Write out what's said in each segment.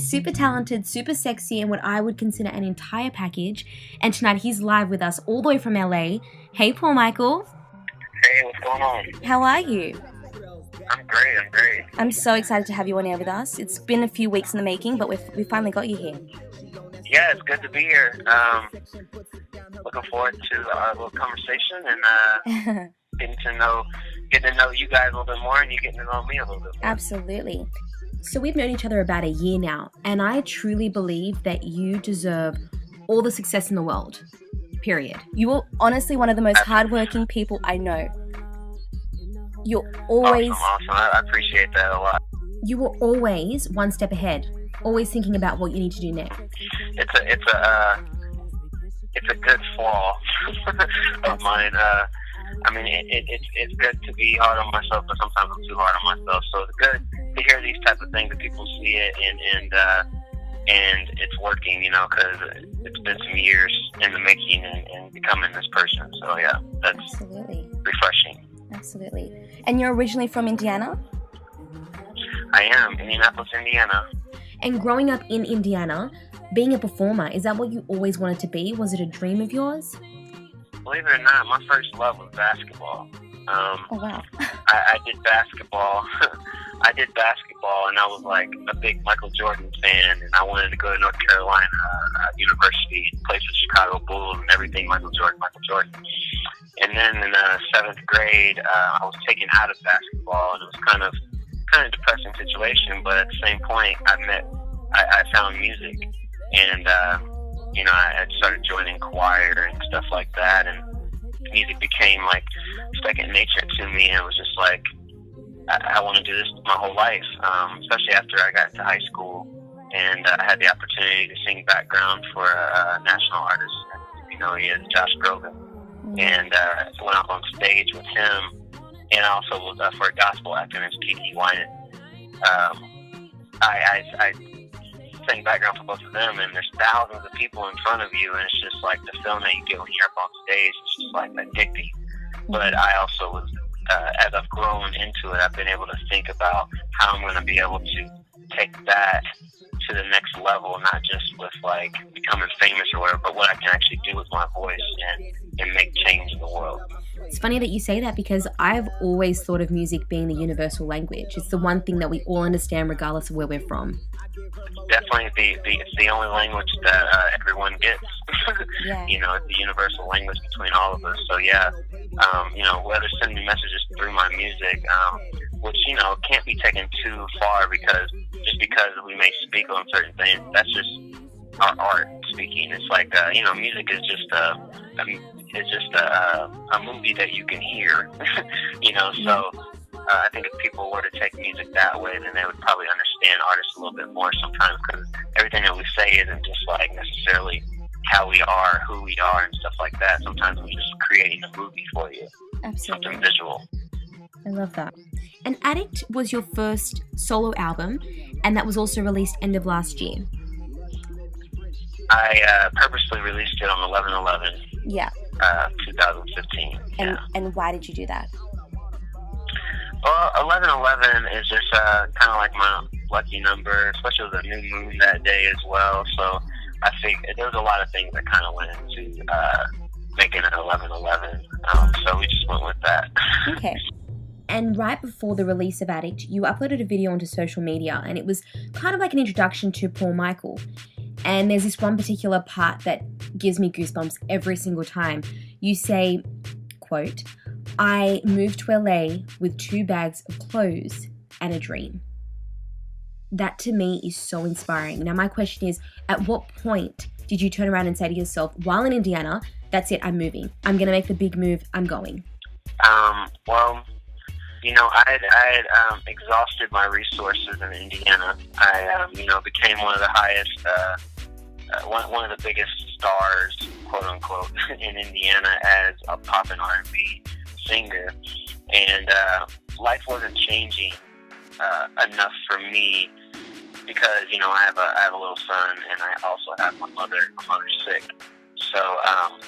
He's super talented, super sexy, and what I would consider an entire package. And tonight he's live with us all the way from LA. Hey, Paul Michael. Hey, what's going on? How are you? I'm great. I'm so excited to have you on air with us. It's been a few weeks in the making, but we finally got you here. Yeah, it's good to be here. Looking forward to our little conversation and getting to know you guys a little bit more, and you getting to know me a little bit more. Absolutely. So we've known each other about a year now, and I truly believe that you deserve all the success in the world. Period. You are honestly one of the most hardworking people I know. You're always... Awesome. I appreciate that a lot. You were always one step ahead, always thinking about what you need to do next. It's a good flaw of mine. I mean, it's good to be hard on myself, but sometimes I'm too hard on myself. So it's good to hear these type of things, that people see it and it's working, because it's been some years in the making and becoming this person. So yeah, that's absolutely refreshing. Absolutely. And you're originally from Indiana? I am, Indianapolis, Indiana. And growing up in Indiana, being a performer, is that what you always wanted to be? Was it a dream of yours? Believe it or not, my first love was basketball. Oh, wow. I did basketball. And I was like a big Michael Jordan fan, and I wanted to go to North Carolina University and play for the Chicago Bulls and everything Michael Jordan. And then in 7th grade, I was taken out of basketball, and it was kind of a depressing situation. But at the same point, I found music, and I started joining choir and stuff like that, and music became like second nature to me. And it was just like, I want to do this my whole life, especially after I got to high school and I had the opportunity to sing background for a national artist. He is Josh Groban. And went up on stage with him, and also was for a gospel actor named Kiki Wynant. I sang background for both of them, and there's thousands of people in front of you, and it's just like the feeling that you get when you're up on stage. It's just like addicting. But I also was, as I've grown into it, I've been able to think about how I'm going to be able to take that to the next level, not just with like becoming famous or whatever, but what I can actually do with my voice and make change in the world. It's funny that you say that, because I've always thought of music being the universal language. It's the one thing that we all understand regardless of where we're from. Definitely it's the only language that everyone gets. Yeah. It's the universal language between all of us. So yeah, whether sending messages through my music, which, can't be taken too far, because we may speak on certain things, that's just our art speaking. It's like, music is just a movie that you can hear, so I think if people were to take music that way, then they would probably understand artists a little bit more sometimes, because everything that we say isn't just like necessarily how we are, who we are, and stuff like that. Sometimes we're just creating a movie for you. Absolutely. Something visual. I love that. And Addict was your first solo album, and that was also released end of last year. I purposely released it on 11/11. Yeah. 2015. And why did you do that? Well, 11/11 is just kind of like my lucky number, especially with a new moon that day as well. So I think there was a lot of things that kind of went into making it 11/11. So we just went with that. Okay. And right before the release of Addict, you uploaded a video onto social media, and it was kind of like an introduction to Paul Michael. And there's this one particular part that gives me goosebumps every single time. You say, quote, "I moved to LA with 2 bags of clothes and a dream." That to me is so inspiring. Now my question is, at what point did you turn around and say to yourself, while in Indiana, that's it, I'm moving. I'm going to make the big move. I'm going. Well, I had exhausted my resources in Indiana. I, became one of the highest, one of the biggest stars, quote unquote, in Indiana as a pop and R&B singer, and life wasn't changing enough for me, because I have a little son, and I also have my mother's sick. So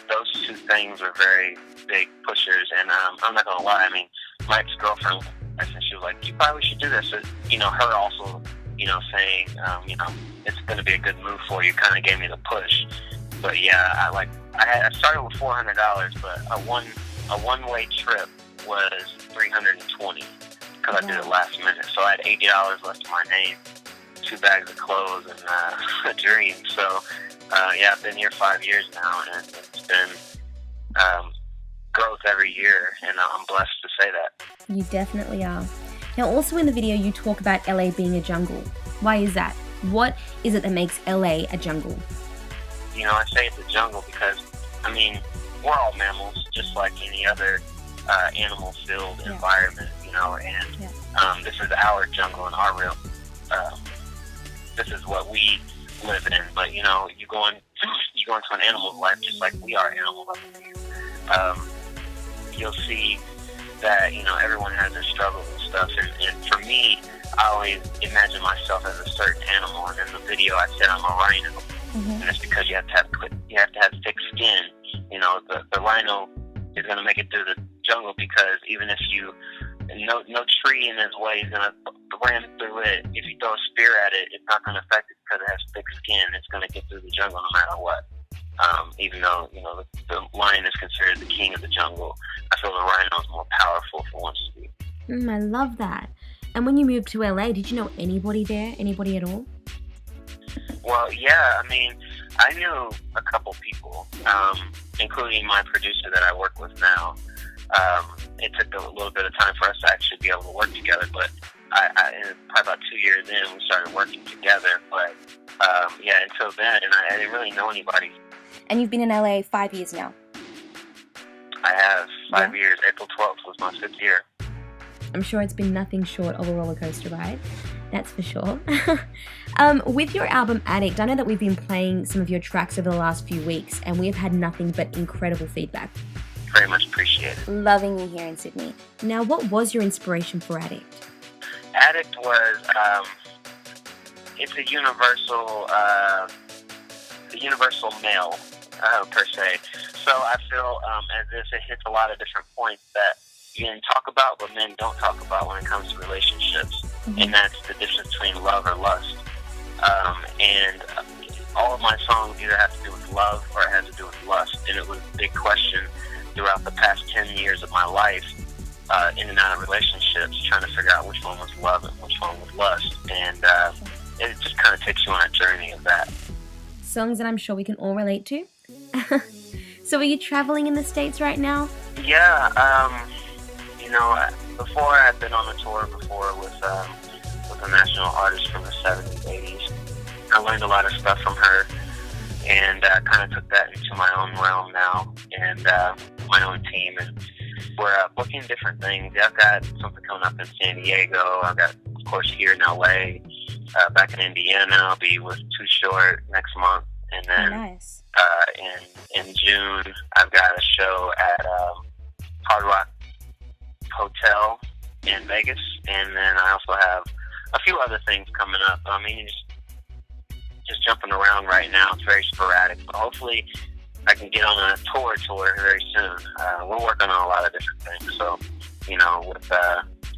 those two things were very big pushers, and I'm not gonna lie. I mean, my ex-girlfriend, she was like, "You probably should do this." So, her also, saying, it's going to be a good move for you. Kind of gave me the push. But yeah, I started with $400, but a one-way trip was $320 because I did it last minute. So I had $80 left in my name, 2 bags of clothes, and a dream. So yeah, I've been here 5 years now, and it's been growth every year, and I'm blessed to say that. You definitely are. Now, also in the video, you talk about LA being a jungle. Why is that? What is it that makes LA a jungle? I say it's a jungle because, we're all mammals, just like any other animal-filled environment, and this is our jungle and our real, this is what we live in. But, you go into an animal's life just like we are animals. You'll see that, everyone has their struggles and stuff. And for me, I always imagine myself as a certain animal. And in the video, I said I'm a rhino. And it's because you have to have thick skin. The rhino is going to make it through the jungle because even if no tree in his way is going to ram through it. If you throw a spear at it, it's not going to affect it because it has thick skin. It's going to get through the jungle no matter what. Even though, the lion is considered the king of the jungle, I feel the rhino is more powerful for once to be. I love that. And when you moved to LA, did you know anybody there? Anybody at all? Well, yeah, I knew a couple people, including my producer that I work with now. It took a little bit of time for us to actually be able to work together, but probably about 2 years in, we started working together. But yeah, until then, and I didn't really know anybody. And you've been in LA 5 years now? I have 5 years. April 12th was my 5th year. I'm sure it's been nothing short of a roller coaster ride. That's for sure. With your album Addict, I know that we've been playing some of your tracks over the last few weeks, and we have had nothing but incredible feedback. Very much appreciated. Loving you here in Sydney. Now, what was your inspiration for Addict? Addict was, it's a universal male, per se. So I feel as if it hits a lot of different points that men talk about, but men don't talk about when it comes to relationships. And that's the difference between love or lust. And all of my songs either have to do with love or it has to do with lust. And it was a big question throughout the past 10 years of my life, in and out of relationships, trying to figure out which one was love and which one was lust. And it just kind of takes you on a journey of that. Songs that I'm sure we can all relate to. So are you traveling in the States right now? Yeah, before I'd been on a tour before with a national artist from the 70s, 80s. I learned a lot of stuff from her, and kind of took that into my own realm now, and my own team, and we're booking different things. I've got something coming up in San Diego. I've got, of course, here in LA. Back in Indiana, I'll be with Too Short next month, and then in June, I've got a show at Hard Rock Hotel in Vegas, and then I also have a few other things coming up. Just jumping around right now. It's very sporadic, but hopefully I can get on a tour very soon. We're working on a lot of different things, so with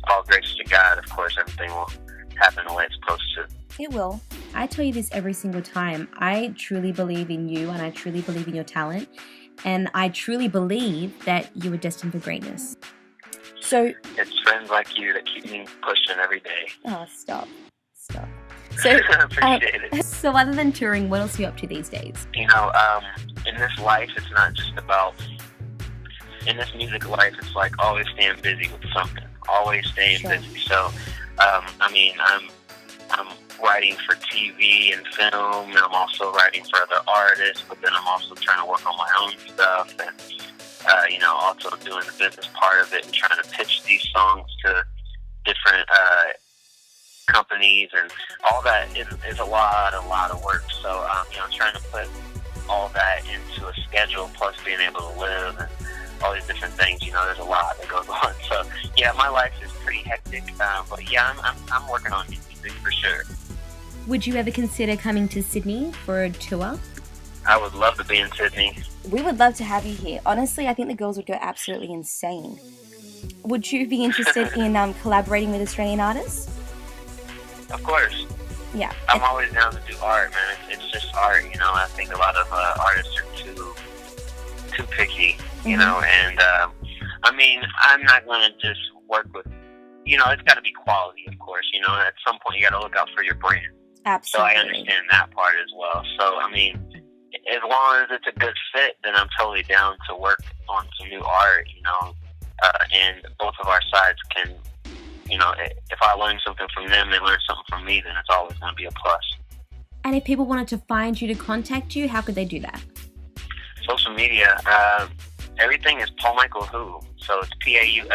all grace to God, of course, everything will happen the way it's supposed to. It will. I tell you this every single time. I truly believe in you, and I truly believe in your talent, and I truly believe that you are destined for greatness. So it's friends like you that keep me pushing every day. Oh, stop. So, appreciate it. So other than touring, what else are you up to these days? In this life, it's not just about, in this music life, it's like always staying busy with something, always staying busy. So, I'm writing for TV and film, and I'm also writing for other artists, but then I'm also trying to work on my own stuff, and also doing the business part of it and trying to pitch these songs to different companies, and all that is a lot of work. So, trying to put all that into a schedule, plus being able to live and all these different things, there's a lot that goes on. So, yeah, my life is pretty hectic, but yeah, I'm working on music for sure. Would you ever consider coming to Sydney for a tour? I would love to be in Sydney. We would love to have you here. Honestly, I think the girls would go absolutely insane. Would you be interested in collaborating with Australian artists? Of course. Yeah. I'm always down to do art, man. It's just art, you know. I think a lot of artists are too picky, you know, and I mean, I'm not going to just work with, you know, it's got to be quality, of course, you know. At some point, you got to look out for your brand. Absolutely. So I understand that part as well. So, I mean, as long as it's a good fit, then I'm totally down to work on some new art, you know, and both of our sides can, you know, if I learn something from them, they learn something from me, then it's always going to be a plus. And if people wanted to find you, to contact you, how could they do that? Social media, everything is Paul Michael Who. So it's PaulMichaelWho.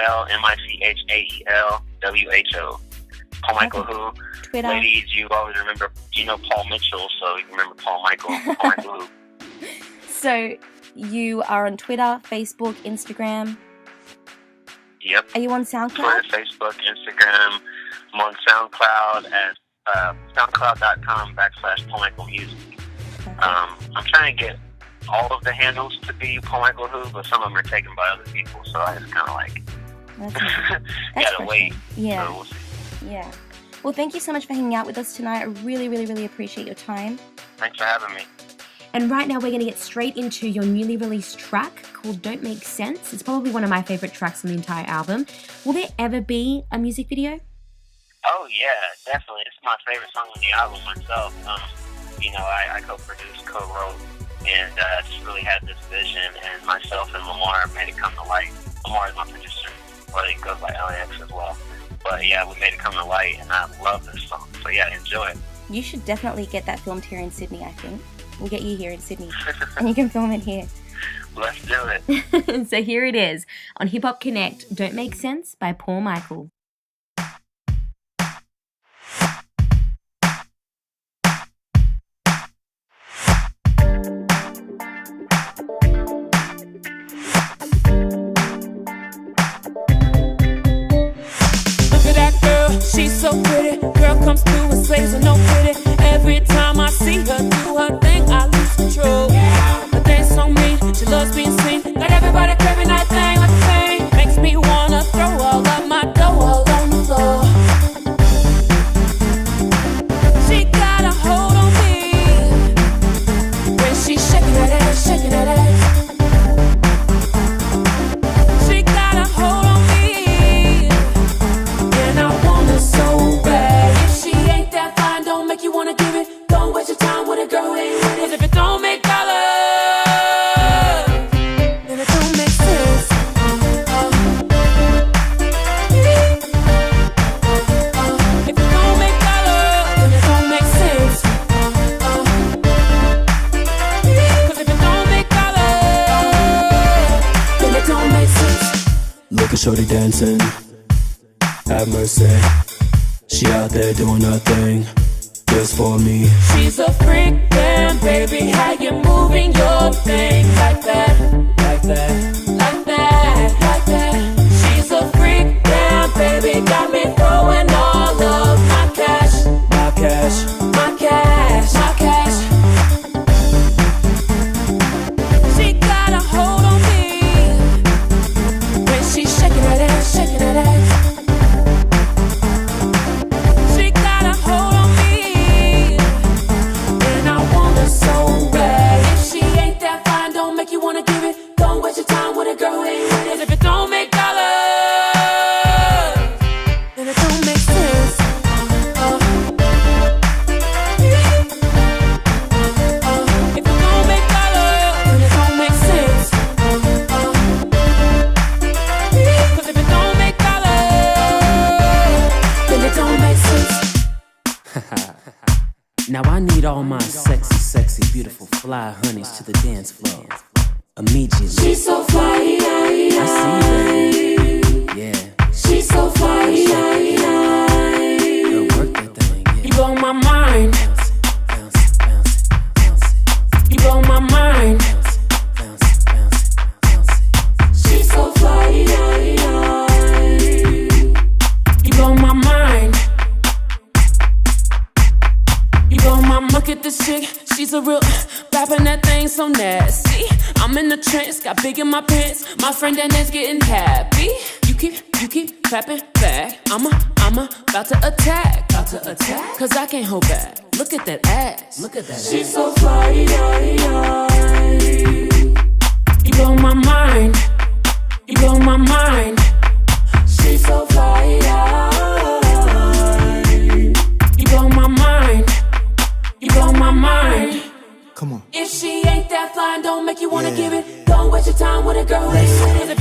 Paul Michael Who. Twitter. Ladies, you always remember, you know Paul Mitchell, so you can remember Paul Michael. Paul Michael Who. So you are on Twitter, Facebook, Instagram. Yep. Are you on SoundCloud? Twitter, Facebook, Instagram. I'm on SoundCloud at soundcloud.com/Paul Michael Music. Okay. I'm trying to get all of the handles to be Paul Michael Who, but some of them are taken by other people, so I just kind of like gotta wait. Yeah. So we'll see. Yeah. Well, thank you so much for hanging out with us tonight. I really, really, really appreciate your time. Thanks for having me. And right now we're going to get straight into your newly released track called Don't Make Sense. It's probably one of my favorite tracks on the entire album. Will there ever be a music video? Oh, yeah, definitely. It's my favorite song on the album myself. You know, I co-produced, co-wrote, and just really had this vision, and myself and Lamar made it come to light. Lamar is my producer, but he goes by LAX as well. But yeah, we made it come to light, and I love this song. So yeah, enjoy it. You should definitely get that filmed here in Sydney, I think. We'll get you here in Sydney, and you can film it here. Let's do it. So here it is on HipHopKnect, Don't Make Sense by Paul Michael. She's so pretty, girl comes through and slays with no pity. Every time I see her do her thing, I lose control. Her dance on me, she loves being seen. Got everybody craving that thing like a thing. Makes me wanna throw all of my dough all on the floor. She got a hold on me when she's shaking that ass, shaking that ass. She got a hold on me, and I want her so bad. If she ain't that fine, don't make you wanna give it. Don't waste your time with a girl who ain't with it. 'Cause if it don't make dollars, then it don't make sense. If it don't make dollars, then it don't make sense. 'Cause if it don't make dollars, then it don't make sense. Look at shorty dancing, have mercy. She out there doing her thing, just for me. She's a freak, damn baby, how you moving your thing like that, Like that, like that, like that. She's a freak, damn baby, got me throwing all of my cash, my cash. my cash, my cash. She got a hold on me when she's shaking that ass, shaking that ass. She got a hold on me, and I want her so bad. If she ain't that fine, don't make you wanna give it. Don't waste your time with a girl who ain't with it. If it don't make dollars, then it don't make sense. If it don't make dollars, then it don't make sense. 'Cause if it don't make dollars, then it don't make sense. Now I need all my sexy, sexy, beautiful fly honeys to the dance floor immediately. She's so fly, I see that. Yeah. she's so fly. Girl, work that thing. You Yeah. blow my mind, Bounce it, bounce it, bounce it, bounce it, you blow my mind. bounce it, bounce it, bounce it, bounce it. She's so fly. You blow my mind. You blow my mind. Look at this chick, she's a real rapping that thing so nasty. I'm in the trance, got big in my pants. My friend and that's getting happy. You keep clapping back. I'm about to attack. about to attack? Cause I can't hold back. Look at that ass. Look at that ass. She's so fly. You blow my mind. You blow my mind. She's so fly. You blow my mind. You blow my mind. Come on. If she ain't that fine, don't make you wanna give it. Don't waste your time with a girl who ain't with it.